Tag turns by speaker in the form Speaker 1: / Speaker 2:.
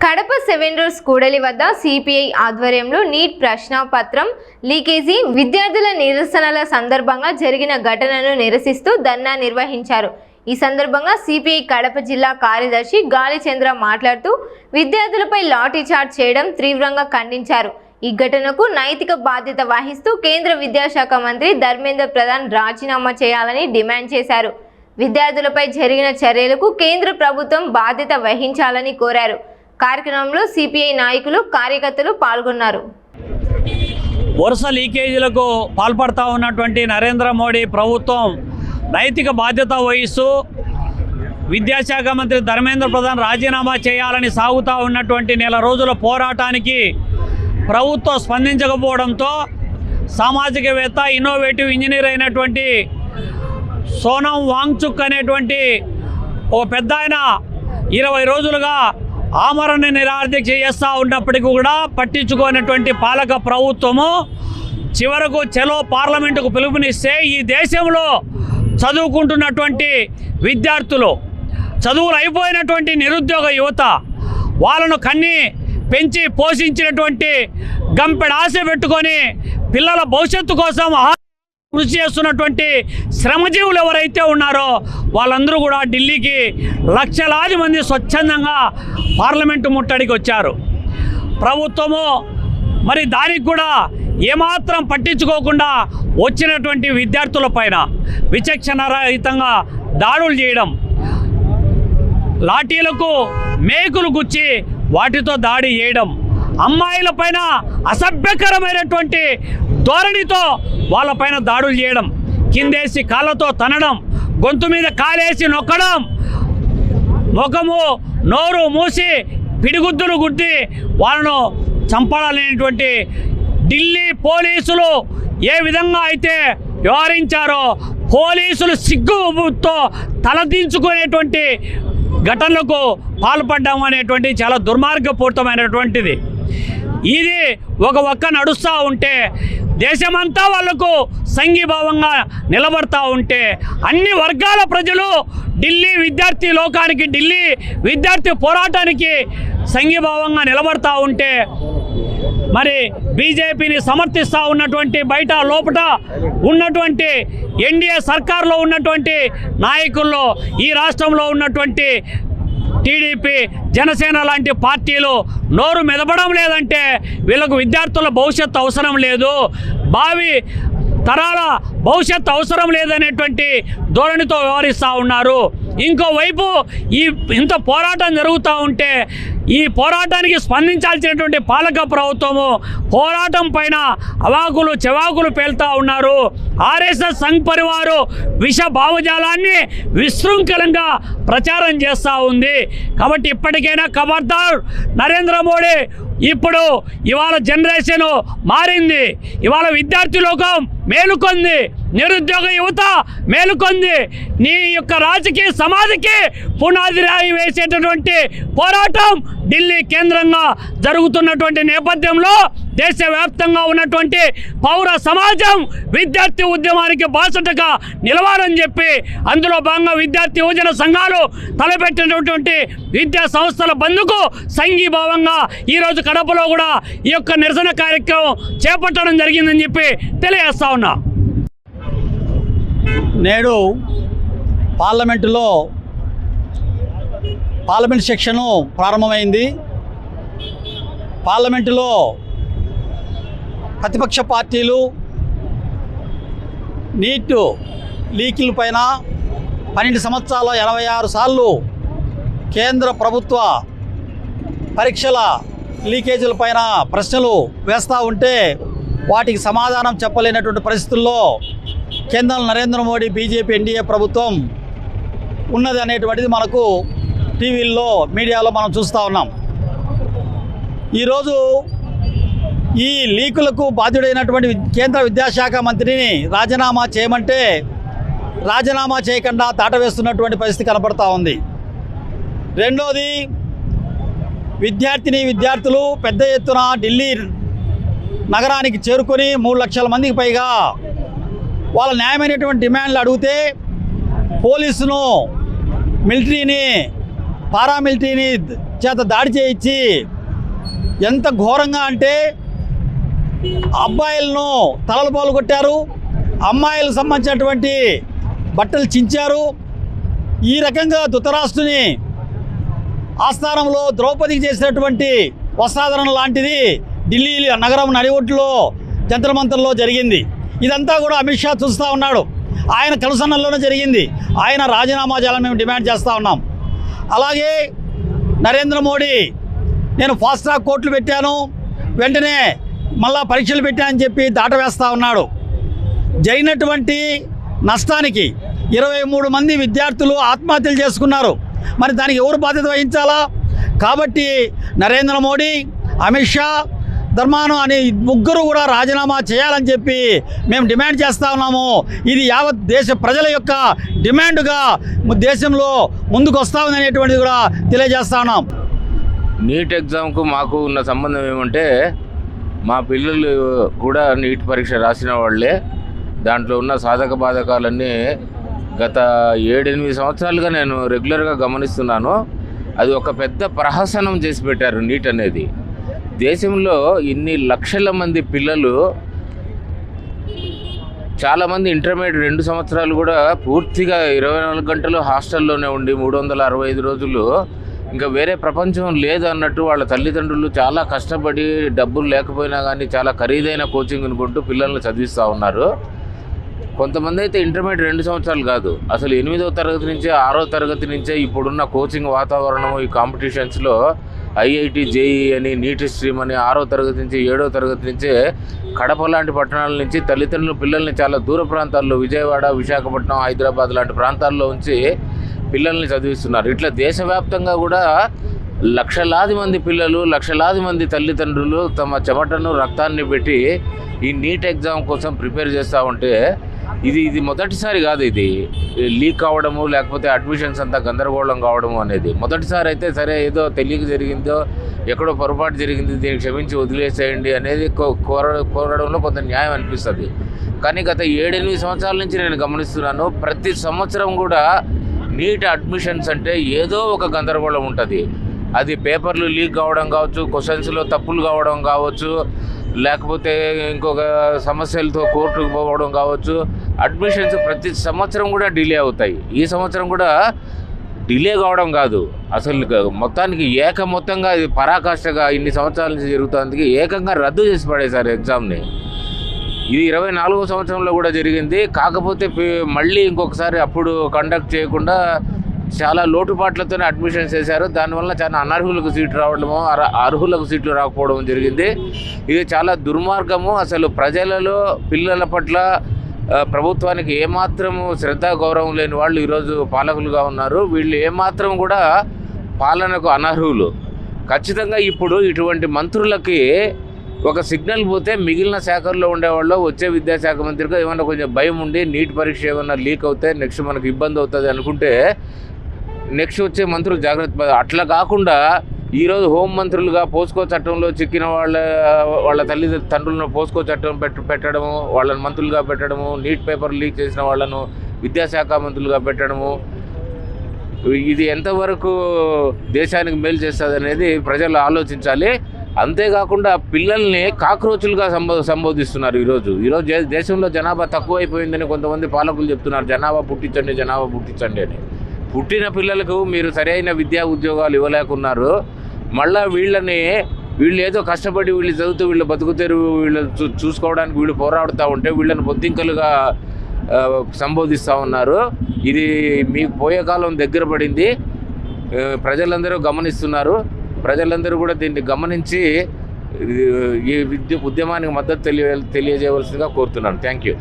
Speaker 1: Kadapa 7 roads కూడలి వద్ద CPI ఆధ్వర్యంలో నీట్ ప్రశ్నపత్రం లీకేజీ విద్యార్థుల నిరసనల సందర్భంగా జరిగిన ఘటనను నిరసిస్తూ ధర్నా నిర్వహించారు। ఈ సందర్భంగా సిపిఐ కడప జిల్లా కార్యదర్శి గాలిచంద్ర మాట్లాడుతూ విద్యార్థులపై లాఠీ చార్జ్ చేయడం తీవ్రంగా ఖండించారు। ఈ ఘటనకు నైతిక బాధ్యత వహిస్తూ కేంద్ర విద్యాశాఖ మంత్రి ధర్మేంద్ర ప్రధాన్ రాజీనామా చేయాలని డిమాండ్ చేశారు। విద్యార్థులపై జరిగిన చర్యలకు కేంద్ర ప్రభుత్వం బాధ్యత వహించాలని కోరారు। కార్యక్రమంలో సిపిఐ నాయకులు కార్యకర్తలు పాల్గొన్నారు।
Speaker 2: వరుస లీకేజీలకు పాల్పడతా ఉన్నటువంటి నరేంద్ర మోడీ ప్రభుత్వం నైతిక బాధ్యత వహిస్తూ విద్యాశాఖ మంత్రి ధర్మేంద్ర ప్రధాన్ రాజీనామా చేయాలని సాగుతూ ఉన్నటువంటి నెల రోజుల పోరాటానికి ప్రభుత్వం స్పందించకపోవడంతో సామాజికవేత్త ఇన్నోవేటివ్ ఇంజనీర్ అయినటువంటి సోనం వాంగ్చుక్ అనేటువంటి ఒక పెద్ద ఆయన 20 రోజులుగా ఆమరణ నిరాహారదీక్ష చేస్తూ ఉన్నప్పటికీ కూడా పట్టించుకోనటువంటి పాలక ప్రభుత్వము చివరకు చలో పార్లమెంటుకు పిలుపునిస్తే ఈ దేశంలో చదువుకుంటున్నటువంటి విద్యార్థులు, చదువులు అయిపోయినటువంటి నిరుద్యోగ యువత, వాళ్ళను కన్ని పెంచి పోషించినటువంటి గంపెడ ఆశ పెట్టుకొని పిల్లల భవిష్యత్తు కోసం కృషి చేస్తున్నటువంటి శ్రమజీవులు ఎవరైతే ఉన్నారో వాళ్ళందరూ కూడా ఢిల్లీకి లక్షలాది మంది స్వచ్ఛందంగా పార్లమెంటు ముట్టడికి వచ్చారు। ప్రభుత్వము మరి దానికి కూడా ఏమాత్రం పట్టించుకోకుండా వచ్చినటువంటి విద్యార్థుల పైన విచక్షణారహితంగా దాడులు చేయడం, లాఠీలకు మేకులు గుచ్చి వాటితో దాడి చేయడం, అమ్మాయిల పైన అసభ్యకరమైనటువంటి ధోరణితో వాళ్ళపైన దాడులు చేయడం, కిందేసి కాళ్ళతో తనడం, గొంతు మీద కాలేసి నొక్కడం, ముఖము నోరు మూసి పిడిగుద్దులు గుద్ది వాళ్ళను చంపాలనేటువంటి ఢిల్లీ పోలీసులు ఏ విధంగా అయితే వ్యవహరించారో పోలీసులు సిగ్గుతో తలదించుకునేటువంటి ఘటనలకు పాల్పడ్డాము అనేటువంటి చాలా దుర్మార్గపూరితమైనటువంటిది। ఇది ఒక నడుస్తూ ఉంటే దేశమంతా వాళ్లకు సంఘీభావంగా నిలబడతా ఉంటే అన్ని వర్గాల ప్రజలు ఢిల్లీ విద్యార్థి లోకానికి, ఢిల్లీ విద్యార్థి పోరాటానికి సంఘీభావంగా నిలబడతా ఉంటే మరి బీజేపీని సమర్థిస్తూ ఉన్నటువంటి బయట లోపల ఉన్నటువంటి ఎన్డీఏ సర్కార్లో ఉన్నటువంటి నాయకుల్లో ఈ రాష్ట్రంలో ఉన్నటువంటి టీడీపీ, జనసేన లాంటి పార్టీలు నోరు మెదపడం లేదంటే వీళ్ళకు విద్యార్థుల భవిష్యత్తు అవసరం లేదు, భావి తరాల భవిష్యత్తు అవసరం లేదనేటువంటి ధోరణితో వ్యవహరిస్తూ ఉన్నారు। ఇంకోవైపు ఇంత పోరాటం జరుగుతూ ఉంటే ఈ పోరాటానికి స్పందించాల్సినటువంటి పాలక ప్రభుత్వము పోరాటం పైన అవాకులు చెవాకులు పేలుతూ ఉన్నారు। ఆర్ఎస్ఎస్ సంఘ్ పరివారు విష భావజాలాన్ని విశృంఖలంగా ప్రచారం చేస్తూ ఉంది। కాబట్టి ఇప్పటికైనా ఖబర్దార్ నరేంద్ర మోడీ, ఇప్పుడు ఇవాళ జనరేషన్ మారింది, ఇవాళ విద్యార్థి లోకం మేలుకొంది, నిరుద్యోగ యువత మేలుకొంది। నీ యొక్క రాజకీయ సమాధికి పునాది రాయి వేసేటటువంటి పోరాటం ఢిల్లీ కేంద్రంగా జరుగుతున్నటువంటి నేపథ్యంలో దేశవ్యాప్తంగా ఉన్నటువంటి పౌర సమాజం విద్యార్థి ఉద్యమానికి బాసటగా నిలవాలని చెప్పి అందులో భాగంగా విద్యార్థి యువజన సంఘాలు తలపెట్టినటువంటి విద్యా సంస్థల బంద్కు సంఘీభావంగా ఈరోజు కడపలో కూడా ఈ యొక్క నిరసన కార్యక్రమం చేపట్టడం జరిగిందని చెప్పి తెలియజేస్తా ఉన్నా।
Speaker 3: నేడు పార్లమెంట్ సెక్షను ప్రారంభమైంది। పార్లమెంటులో ప్రతిపక్ష పార్టీలు నీట్ లీకుల పైన 12 సంవత్సరాల 86 సార్లు కేంద్ర ప్రభుత్వ పరీక్షల లీకేజీల పైన ప్రశ్నలు వేస్తూ ఉంటే వాటికి సమాధానం చెప్పలేనటువంటి పరిస్థితుల్లో కేంద్రంలో నరేంద్ర మోడీ బీజేపీ ఎన్డీఏ ప్రభుత్వం ఉన్నది అనేటువంటిది మనకు టీవీల్లో మీడియాలో మనం చూస్తూ ఉన్నాం। ఈరోజు ఈ లీకులకు బాధ్యుడైనటువంటి కేంద్ర విద్యాశాఖ మంత్రిని రాజీనామా చేయమంటే రాజీనామా చేయకుండా దాటవేస్తున్నటువంటి పరిస్థితి కనపడతా ఉంది। రెండోది, విద్యార్థులు పెద్ద ఎత్తున ఢిల్లీ నగరానికి చేరుకొని 3 లక్షల మందికి పైగా వాళ్ళ న్యాయమైనటువంటి డిమాండ్లు అడిగితే పోలీసును, మిలిటరీని పారామిలిటరీని చేత దాడి చేయించి ఎంత ఘోరంగా అంటే అబ్బాయిలను తలలు పాలు కొట్టారు, అమ్మాయిలకు సంబంధించినటువంటి బట్టలు చించారు. ఈ రకంగా ధృతరాష్ట్రుని ఆస్థానంలో ద్రౌపదికి చేసినటువంటి వస్త్రాధరణ లాంటిది ఢిల్లీ నగరం నడిఒడ్డులో జంతర్ మంతర్లో జరిగింది. ఇదంతా కూడా అమిత్ షా చూస్తూ ఉన్నాడు. ఆయన కనుసన్నల్లోనే జరిగింది. ఆయన రాజీనామా చేయాలని మేము డిమాండ్ చేస్తూ ఉన్నాం. అలాగే నరేంద్ర మోడీ నేను ఫాస్ట్ ట్రాక్ కోర్టులు పెట్టాను, వెంటనే మళ్ళా పరీక్షలు పెట్టానని చెప్పి దాట వేస్తూ ఉన్నాడు. జరిగినటువంటి నష్టానికి 23 మంది విద్యార్థులు ఆత్మహత్యలు చేసుకున్నారు. మరి దానికి ఎవరు బాధ్యత వహించాలా? కాబట్టి నరేంద్ర మోడీ, అమిత్ షా, ధర్మాను అనే ముగ్గురు కూడా రాజీనామా చేయాలని చెప్పి మేము డిమాండ్ చేస్తూ ఉన్నాము. ఇది యావత్ దేశ ప్రజల యొక్క డిమాండ్గా దేశంలో ముందుకు వస్తూ ఉంది అనేటువంటిది కూడా తెలియజేస్తా ఉన్నాం.
Speaker 4: నీట్ ఎగ్జామ్కు మాకు ఉన్న సంబంధం ఏమంటే, మా పిల్లలు కూడా నీట్ పరీక్ష రాసిన వాళ్ళే. దాంట్లో ఉన్న సాధక బాధకాలన్నీ గత 7-8 సంవత్సరాలుగా నేను రెగ్యులర్గా గమనిస్తున్నాను. అది ఒక పెద్ద ప్రహసనం చేసి పెట్టారు నీట్ అనేది. దేశంలో ఇన్ని లక్షల మంది పిల్లలు, చాలామంది ఇంటర్మీడియట్ 2 సంవత్సరాలు కూడా పూర్తిగా 24 గంటలు హాస్టల్లోనే ఉండి 365 రోజులు ఇంకా వేరే ప్రపంచం లేదు అన్నట్టు వాళ్ళ తల్లిదండ్రులు చాలా కష్టపడి డబ్బులు లేకపోయినా కానీ చాలా ఖరీదైన కోచింగ్ని కొంటూ పిల్లల్ని చదివిస్తూ ఉన్నారు. కొంతమంది అయితే ఇంటర్మీడియట్ 2 సంవత్సరాలు కాదు, అసలు 8వ తరగతి నుంచే 6వ తరగతి నుంచే ఇప్పుడున్న కోచింగ్ వాతావరణం, ఈ కాంపిటీషన్స్లో ఐఐటి, జేఈ అని, నీట్ స్ట్రీమ్ అని 6వ తరగతి నుంచి 7వ తరగతి నుంచే కడప లాంటి పట్టణాల నుంచి తల్లిదండ్రులు పిల్లల్ని చాలా దూర ప్రాంతాల్లో, విజయవాడ, విశాఖపట్నం, హైదరాబాద్ లాంటి ప్రాంతాల్లో ఉంచి పిల్లల్ని చదివిస్తున్నారు. ఇట్లా దేశవ్యాప్తంగా కూడా లక్షలాది మంది పిల్లలు, లక్షలాది మంది తల్లిదండ్రులు తమ చెమటను, రక్తాన్ని పెట్టి ఈ నీట్ ఎగ్జామ్ కోసం ప్రిపేర్ చేస్తూ ఉంటే ఇది మొదటిసారి కాదు. ఇది లీక్ కావడము, లేకపోతే అడ్మిషన్స్ అంతా గందరగోళం కావడము అనేది మొదటిసారి అయితే సరే, ఏదో తెలియక జరిగిందో, ఎక్కడో పొరపాటు జరిగింది, దీన్ని క్షమించి వదిలేసేయండి అనేది కోరడంలో కొంత న్యాయం అనిపిస్తుంది. కానీ గత 7-8 సంవత్సరాల నుంచి నేను గమనిస్తున్నాను, ప్రతి సంవత్సరం కూడా నీట్ అడ్మిషన్స్ అంటే ఏదో ఒక గందరగోళం ఉంటుంది. అది పేపర్లు లీక్ కావడం కావచ్చు, క్వశ్చన్స్లో తప్పులు కావడం కావచ్చు, లేకపోతే ఇంకొక సమస్యలతో కోర్టుకు పోవడం కావచ్చు. అడ్మిషన్స్ ప్రతి సంవత్సరం కూడా డిలే అవుతాయి. ఈ సంవత్సరం కూడా డిలే కావడం కాదు, అసలు మొత్తానికి మొత్తంగా ఇది పరాకాష్ఠగా ఇన్ని సంవత్సరాల నుంచి జరుగుతుంది. ఏకంగా రద్దు చేసి పడేశారు ఎగ్జామ్ని. ఇది 24వ సంవత్సరంలో కూడా జరిగింది. కాకపోతే మళ్ళీ ఇంకొకసారి అప్పుడు కండక్ట్ చేయకుండా చాలా లోటుపాట్లతోనే అడ్మిషన్స్ చేశారు. దానివల్ల చాలా అనర్హులకు సీట్లు రావడము, అర్హులకు సీట్లు రాకపోవడం జరిగింది. ఇది చాలా దుర్మార్గము. అసలు ప్రజలలో, పిల్లల పట్ల ప్రభుత్వానికి ఏమాత్రము శ్రద్ధ, గౌరవం లేని వాళ్ళు ఈరోజు పాలకులుగా ఉన్నారు. వీళ్ళు ఏమాత్రం కూడా పాలనకు అనర్హులు. ఖచ్చితంగా ఇప్పుడు ఇటువంటి మంత్రులకి ఒక సిగ్నల్ పోతే మిగిలిన శాఖల్లో ఉండేవాళ్ళు వచ్చే విద్యాశాఖ మంత్రిగా ఏమన్నా కొంచెం భయం ఉండి నీట్ పరీక్ష ఏమన్నా లీక్ అవుతే నెక్స్ట్ మనకు ఇబ్బంది అవుతుంది అనుకుంటే నెక్స్ట్ వచ్చే మంత్రులు జాగ్రత్త. అట్లా కాకుండా ఈరోజు హోంమంత్రులుగా పోస్కో చట్టంలో చిక్కిన వాళ్ళ తల్లిదండ్రులను పోస్కో చట్టం పెట్టడము, వాళ్ళని మంత్రులుగా పెట్టడము, నీట్ పేపర్ లీక్ చేసిన వాళ్ళను విద్యాశాఖ మంత్రులుగా పెట్టడము, ఇది ఎంతవరకు దేశానికి మేలు చేస్తుంది అనేది ప్రజలు ఆలోచించాలి. అంతేకాకుండా పిల్లల్ని కాక్రోచులుగా సంబోధిస్తున్నారు. ఈరోజు దేశంలో జనాభా తక్కువైపోయిందని కొంతమంది పాలకులు చెప్తున్నారు. జనాభా పుట్టించండి అని. పుట్టిన పిల్లలకు మీరు సరైన విద్యా ఉద్యోగాలు ఇవ్వలేకున్నారు. మళ్ళీ వీళ్ళు ఏదో కష్టపడి వీళ్ళు చదువుతూ వీళ్ళు బతుకుతారు, వీళ్ళు చూసుకోవడానికి వీళ్ళు పోరాడుతూ ఉంటే వీళ్ళని బొద్దింకలుగా సంబోధిస్తూ ఉన్నారు. ఇది మీకు పోయే కాలం దగ్గర పడింది. ప్రజలందరూ గమనిస్తున్నారు. ప్రజలందరూ కూడా దీన్ని గమనించి ఈ ఉద్యమానికి మద్దతు తెలియజేయవలసిందిగా కోరుతున్నాను. Thank you.